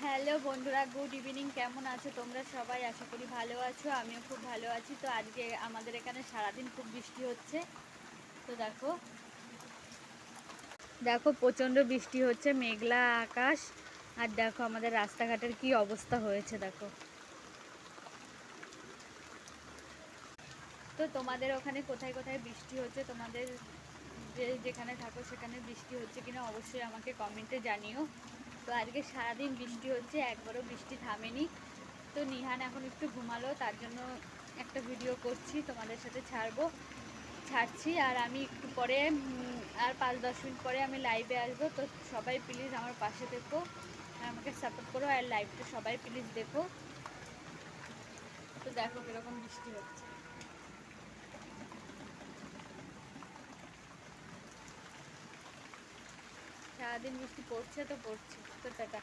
Hello বন্ধুরা, good evening. কেমন আছো তোমরা সবাই? আশা করি ভালো আছো, আমিও খুব ভালো আছি। তো আজকে আমাদের এখানে সারাদিন খুব বৃষ্টি হচ্ছে। তো দেখো দেখো প্রচণ্ড বৃষ্টি হচ্ছে, মেঘলা আকাশ। আর দেখো আমাদের রাস্তাঘাটের কি অবস্থা হয়েছে দেখো। তো তোমাদের ওখানে কোথায় কোথায় বৃষ্টি হচ্ছে, তোমাদের যেখানে থাকো সেখানে বৃষ্টি হচ্ছে কিনা অবশ্যই আমাকে কমেন্টে জানিও। তো আজকে সারাদিন বৃষ্টি হচ্ছে, একবারও বৃষ্টি থামেনি। তো নিহান এখন একটু ঘুমালো, তার জন্য একটা ভিডিও করছি, তোমাদের সাথে ছাড়ছি। আর আমি একটু পরে আর 5-10 মিনিট পরে আমি লাইভে আসবো। তো সবাই প্লিজ আমার পাশে থেকো আর আমাকে সাপোর্ট করো, আর লাইভটা সবাই প্লিজ দেখো। তো দেখো কীরকম বৃষ্টি হচ্ছে, সারাদিন বৃষ্টি পড়ছে তো পড়ছে। তো টাটা।